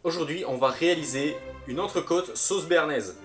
Aujourd'hui, on va réaliser une entrecôte sauce béarnaise.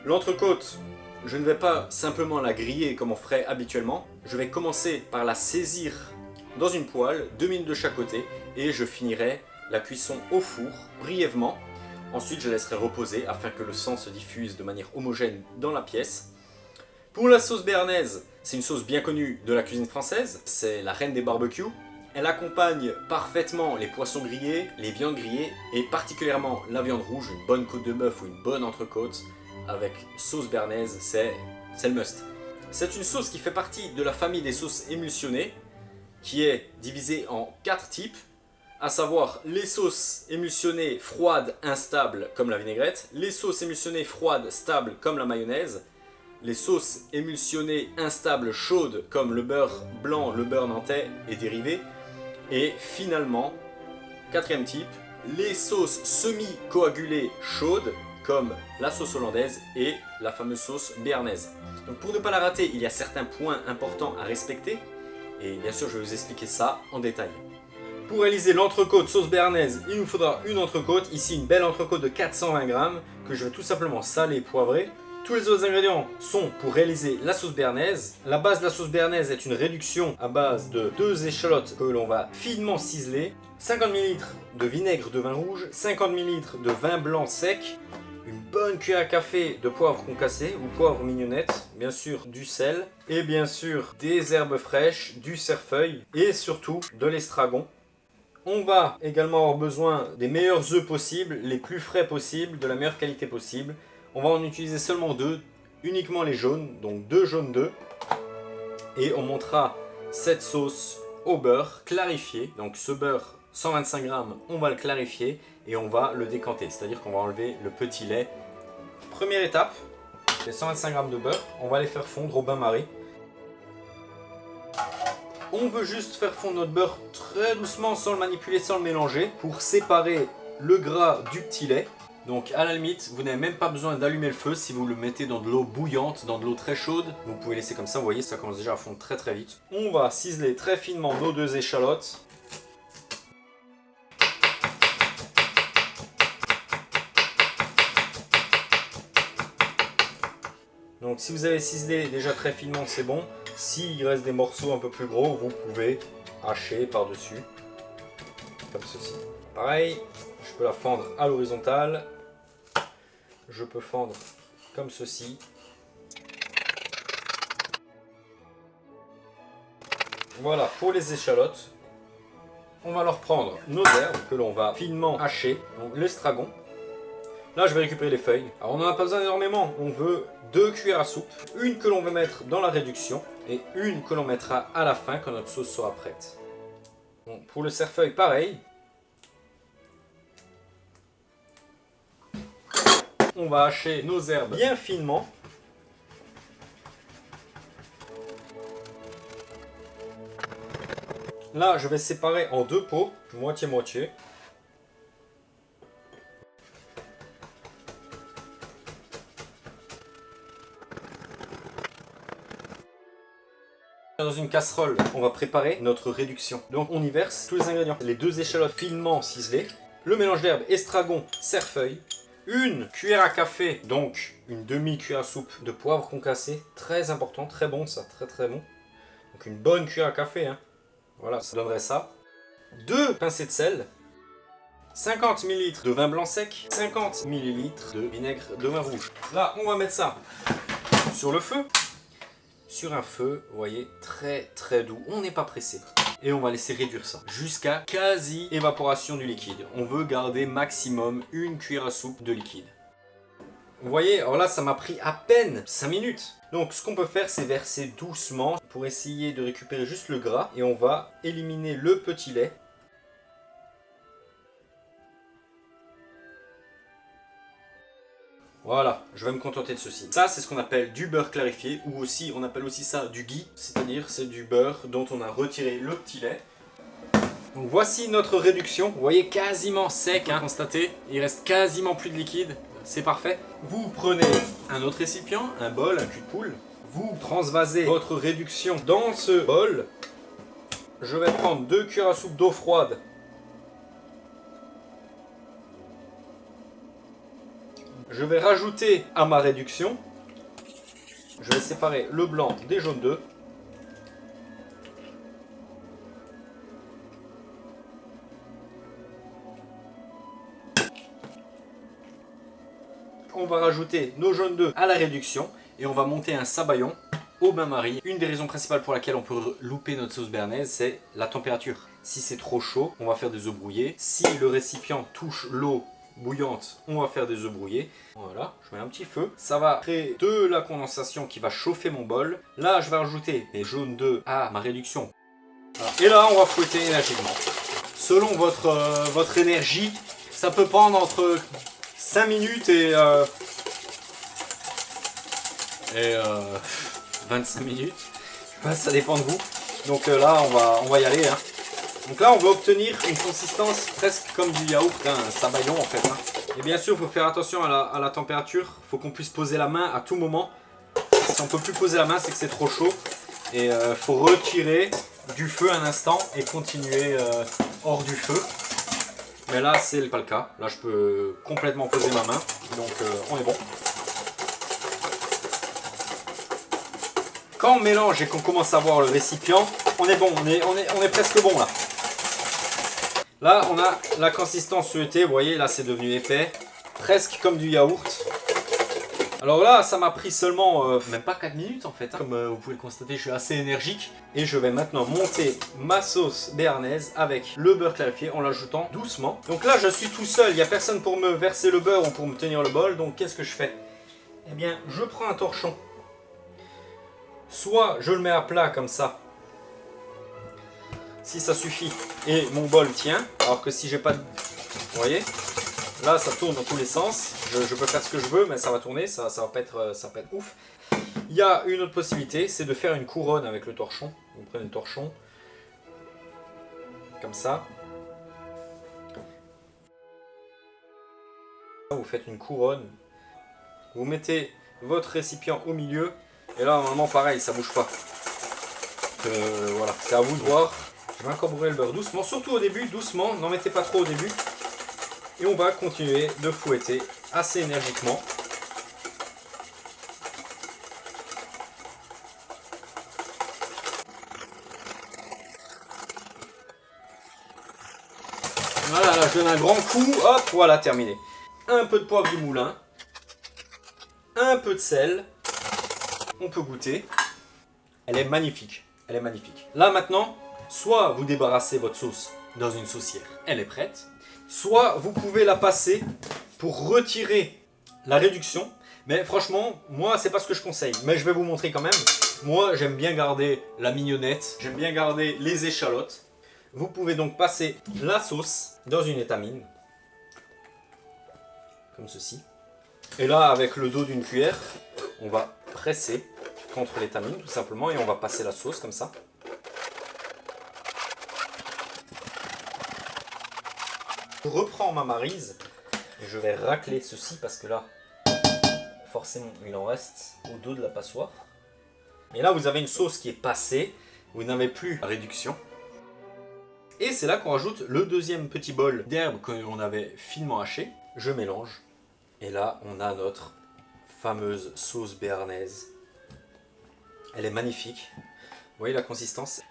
L'entrecôte, je ne vais pas simplement la griller comme on ferait habituellement. Je vais commencer par la saisir dans une poêle, 2 minutes de chaque côté, et je finirai la cuisson au four, brièvement. Ensuite, je laisserai reposer afin que le sang se diffuse de manière homogène dans la pièce. Pour la sauce béarnaise, c'est une sauce bien connue de la cuisine française, c'est la reine des barbecues. Elle accompagne parfaitement les poissons grillés, les viandes grillées et particulièrement la viande rouge, une bonne côte de bœuf ou une bonne entrecôte avec sauce béarnaise, c'est le must. C'est une sauce qui fait partie de la famille des sauces émulsionnées qui est divisée en 4 types, à savoir les sauces émulsionnées froides instables comme la vinaigrette, les sauces émulsionnées froides stables comme la mayonnaise, les sauces émulsionnées instables chaudes comme le beurre blanc, le beurre nantais et dérivés. Et finalement, 4e type, les sauces semi-coagulées chaudes comme la sauce hollandaise et la fameuse sauce béarnaise. Donc pour ne pas la rater, il y a certains points importants à respecter et bien sûr je vais vous expliquer ça en détail. Pour réaliser l'entrecôte sauce béarnaise, il nous faudra une entrecôte, ici une belle entrecôte de 420 grammes que je vais tout simplement saler et poivrer. Tous les autres ingrédients sont pour réaliser la sauce béarnaise. La base de la sauce béarnaise est une réduction à base de 2 échalotes que l'on va finement ciseler, 50 ml de vinaigre de vin rouge, 50 ml de vin blanc sec, une bonne cuillère à café de poivre concassé ou poivre mignonnette, bien sûr du sel et bien sûr des herbes fraîches, du cerfeuil et surtout de l'estragon. On va également avoir besoin des meilleurs œufs possibles, les plus frais possibles, de la meilleure qualité possible. On va en utiliser seulement 2, uniquement les jaunes, donc 2 jaunes d'œufs. Et on montera cette sauce au beurre clarifié. Donc ce beurre, 125 grammes, on va le clarifier et on va le décanter. C'est-à-dire qu'on va enlever le petit lait. Première étape, les 125 grammes de beurre, on va les faire fondre au bain-marie. On veut juste faire fondre notre beurre très doucement, sans le manipuler, sans le mélanger, pour séparer le gras du petit lait. Donc à la limite, vous n'avez même pas besoin d'allumer le feu si vous le mettez dans de l'eau bouillante, dans de l'eau très chaude. Vous pouvez laisser comme ça, vous voyez, ça commence déjà à fondre très très vite. On va ciseler très finement nos 2 échalotes. Donc si vous avez ciselé déjà très finement, c'est bon. S'il reste des morceaux un peu plus gros, vous pouvez hacher par-dessus, comme ceci. Pareil, je peux la fendre à l'horizontale. Je peux fendre comme ceci. Voilà pour les échalotes. On va leur prendre nos herbes que l'on va finement hacher, donc l'estragon. Là, je vais récupérer les feuilles. Alors, on n'en a pas besoin énormément. On veut 2 cuillères à soupe. Une que l'on va mettre dans la réduction et une que l'on mettra à la fin quand notre sauce sera prête. Bon, pour le cerfeuil, pareil. On va hacher nos herbes bien finement. Là, je vais séparer en 2 pots, moitié-moitié. Dans une casserole, on va préparer notre réduction. Donc on y verse tous les ingrédients. Les 2 échalotes finement ciselées, le mélange d'herbes estragon, cerfeuil, une cuillère à café, donc une demi-cuillère à soupe de poivre concassé, très important, très bon ça, très très bon. Donc une bonne cuillère à café, hein. Voilà, ça donnerait ça. 2 pincées de sel, 50 ml de vin blanc sec, 50 ml de vinaigre de vin rouge. Là, on va mettre ça sur le feu. Sur un feu, vous voyez, très très doux, on n'est pas pressé. Et on va laisser réduire ça jusqu'à quasi évaporation du liquide. On veut garder maximum une cuillère à soupe de liquide. Vous voyez, alors là ça m'a pris à peine 5 minutes. Donc ce qu'on peut faire, c'est verser doucement pour essayer de récupérer juste le gras. Et on va éliminer le petit lait. Voilà, je vais me contenter de ceci. Ça, c'est ce qu'on appelle du beurre clarifié, ou aussi, on appelle aussi ça du ghee, c'est-à-dire c'est du beurre dont on a retiré le petit lait. Donc voici notre réduction, vous voyez quasiment sec, hein, constatez, il reste quasiment plus de liquide, c'est parfait. Vous prenez un autre récipient, un bol, un cul de poule, vous transvasez votre réduction dans ce bol. Je vais prendre 2 cuillères à soupe d'eau froide. Je vais rajouter à ma réduction, je vais séparer le blanc des jaunes d'œufs. On va rajouter nos jaunes d'œufs à la réduction et on va monter un sabayon au bain-marie. Une des raisons principales pour laquelle on peut louper notre sauce béarnaise, c'est la température. Si c'est trop chaud, on va faire des œufs brouillés. Si le récipient touche l'eau bouillante, on va faire des œufs brouillés. Voilà, je mets un petit feu. Ça va créer de la condensation qui va chauffer mon bol. Là, je vais rajouter les jaunes d'œufs à ma réduction. Voilà. Et là, on va fouetter énergiquement. Selon votre énergie, ça peut prendre entre 5 minutes et 25 minutes. Ça dépend de vous. Donc là, on va y aller. Hein. Donc là, on va obtenir une consistance presque comme du yaourt, hein, un sabayon en fait. Hein. Et bien sûr, il faut faire attention à la température. Il faut qu'on puisse poser la main à tout moment. Si on ne peut plus poser la main, c'est que c'est trop chaud. Et il faut retirer du feu un instant et continuer hors du feu. Mais là, c'est pas le cas. Là, je peux complètement poser ma main. Donc, on est bon. Quand on mélange et qu'on commence à voir le récipient, on est bon. On est presque bon là. Là, on a la consistance souhaitée. Vous voyez, là, c'est devenu épais. Presque comme du yaourt. Alors là, ça m'a pris seulement même pas 4 minutes en fait. Hein. Comme vous pouvez le constater, je suis assez énergique. Et je vais maintenant monter ma sauce béarnaise avec le beurre clarifié en l'ajoutant doucement. Donc là, je suis tout seul. Il n'y a personne pour me verser le beurre ou pour me tenir le bol. Donc qu'est-ce que je fais? Eh bien, je prends un torchon. Soit je le mets à plat comme ça. Si ça suffit. Et mon bol tient. Alors que si j'ai pas de... Vous voyez? Là, ça tourne dans tous les sens. Je peux faire ce que je veux, mais ça va tourner, ça va pas être ouf. Il y a une autre possibilité, c'est de faire une couronne avec le torchon. Vous prenez le torchon, comme ça. Vous faites une couronne. Vous mettez votre récipient au milieu. Et là, normalement, pareil, ça bouge pas. Voilà, c'est à vous de voir. Je vais incorporer le beurre doucement, surtout au début, doucement. N'en mettez pas trop au début. Et on va continuer de fouetter assez énergiquement. Voilà, là je donne un grand coup, hop, voilà, terminé. Un peu de poivre du moulin, un peu de sel, on peut goûter. Elle est magnifique, elle est magnifique. Là maintenant, soit vous débarrassez votre sauce dans une saucière, elle est prête. Soit vous pouvez la passer pour retirer la réduction. Mais franchement, moi, c'est pas ce que je conseille. Mais je vais vous montrer quand même. Moi, j'aime bien garder la mignonnette. J'aime bien garder les échalotes. Vous pouvez donc passer la sauce dans une étamine. Comme ceci. Et là, avec le dos d'une cuillère, on va presser contre l'étamine tout simplement. Et on va passer la sauce comme ça. Je reprends ma maryse et je vais racler ceci parce que là, forcément, il en reste au dos de la passoire. Et là, vous avez une sauce qui est passée, vous n'avez plus la réduction. Et c'est là qu'on rajoute le deuxième petit bol d'herbe qu'on avait finement haché. Je mélange. Et là, on a notre fameuse sauce béarnaise. Elle est magnifique. Vous voyez la consistance ?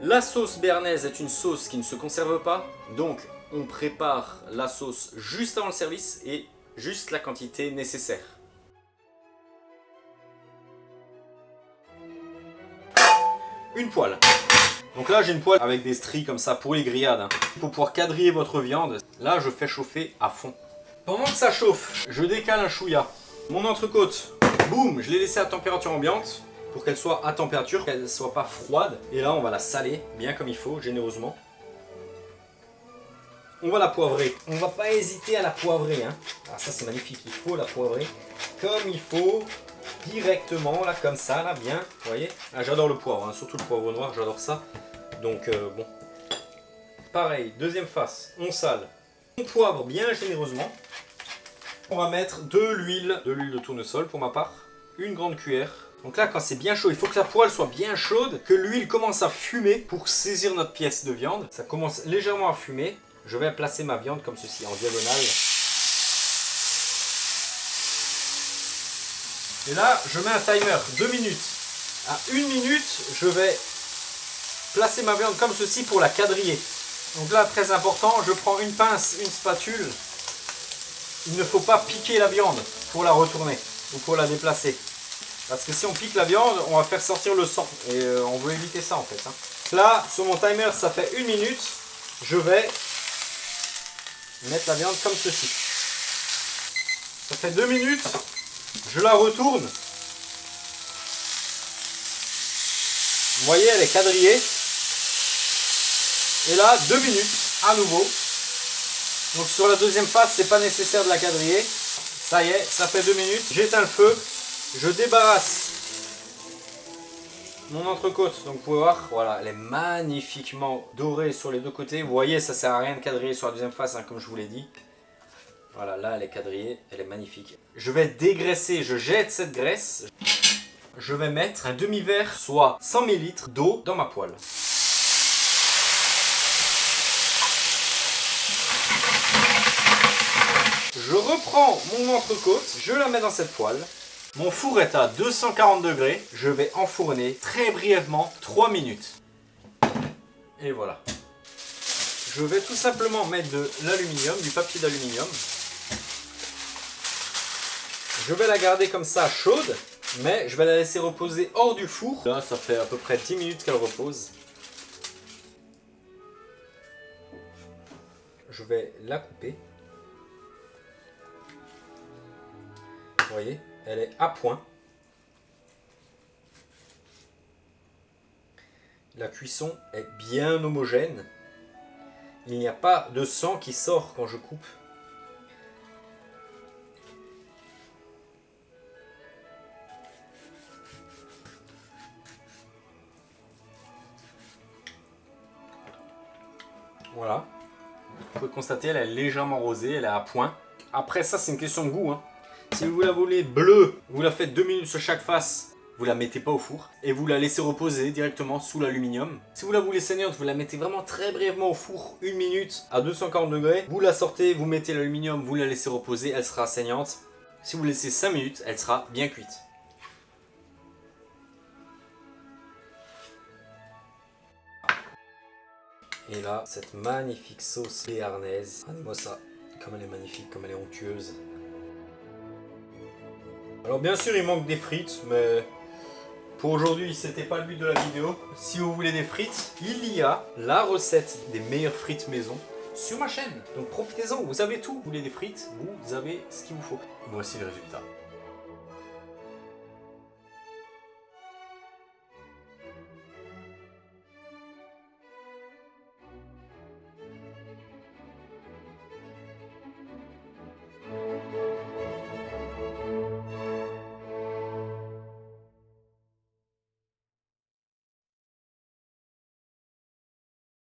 La sauce béarnaise est une sauce qui ne se conserve pas, donc on prépare la sauce juste avant le service et juste la quantité nécessaire. Une poêle. Donc là j'ai une poêle avec des stries comme ça pour les grillades. Hein. Pour pouvoir quadriller votre viande, là je fais chauffer à fond. Pendant que ça chauffe, je décale un chouïa. Mon entrecôte, boum, je l'ai laissée à température ambiante. Pour qu'elle soit à température, qu'elle ne soit pas froide. Et là, on va la saler bien comme il faut, généreusement. On va la poivrer. On ne va pas hésiter à la poivrer. Hein. Ah, ça, c'est magnifique. Il faut la poivrer comme il faut, directement, là, comme ça, là, bien. Vous voyez? Ah, j'adore le poivre, hein, surtout le poivre noir, j'adore ça. Donc, bon. Pareil, deuxième face, on sale. On poivre bien généreusement. On va mettre de l'huile de tournesol pour ma part. Une grande cuillère. Donc là, quand c'est bien chaud, il faut que la poêle soit bien chaude, que l'huile commence à fumer pour saisir notre pièce de viande. Ça commence légèrement à fumer. Je vais placer ma viande comme ceci, en diagonale. Et là, je mets un timer, 2 minutes. À 1 minute, je vais placer ma viande comme ceci pour la quadriller. Donc là, très important, je prends une pince, une spatule. Il ne faut pas piquer la viande pour la retourner ou pour la déplacer. Parce que si on pique la viande, on va faire sortir le sang. Et on veut éviter ça en fait. Là, sur mon timer, ça fait 1 minute. Je vais mettre la viande comme ceci. Ça fait 2 minutes. Je la retourne. Vous voyez, elle est quadrillée. Et là, 2 minutes à nouveau. Donc sur la deuxième phase, c'est pas nécessaire de la quadriller. Ça y est, ça fait 2 minutes. J'éteins le feu. Je débarrasse mon entrecôte. Donc vous pouvez voir, voilà, elle est magnifiquement dorée sur les deux côtés. Vous voyez, ça sert à rien de quadriller sur la deuxième phase, comme je vous l'ai dit. Voilà, là elle est quadrillée, elle est magnifique. Je vais dégraisser, je jette cette graisse. Je vais mettre un demi-verre, soit 100 ml d'eau dans ma poêle. Je reprends mon entrecôte, je la mets dans cette poêle. Mon four est à 240 degrés. Je vais enfourner très brièvement 3 minutes. Et voilà. Je vais tout simplement mettre de l'aluminium, du papier d'aluminium. Je vais la garder comme ça chaude, mais je vais la laisser reposer hors du four. Là, ça fait à peu près 10 minutes qu'elle repose. Je vais la couper. Vous voyez, elle est à point. La cuisson est bien homogène. Il n'y a pas de sang qui sort quand je coupe. Voilà. Vous pouvez constater, elle est légèrement rosée, elle est à point. Après ça, c'est une question de goût. Si vous la voulez bleue, vous la faites 2 minutes sur chaque face. Vous la mettez pas au four et vous la laissez reposer directement sous l'aluminium. Si vous la voulez saignante, vous la mettez vraiment très brièvement au four, 1 minute à 240 degrés. Vous la sortez, vous mettez l'aluminium, vous la laissez reposer, elle sera saignante. Si vous laissez 5 minutes, elle sera bien cuite. Et là, cette magnifique sauce béarnaise. Regardez-moi ça, comme elle est magnifique, comme elle est onctueuse. Alors bien sûr, il manque des frites, mais pour aujourd'hui, c'était pas le but de la vidéo. Si vous voulez des frites, il y a la recette des meilleures frites maison sur ma chaîne. Donc profitez-en, vous avez tout. Vous voulez des frites, vous avez ce qu'il vous faut. Voici le résultat.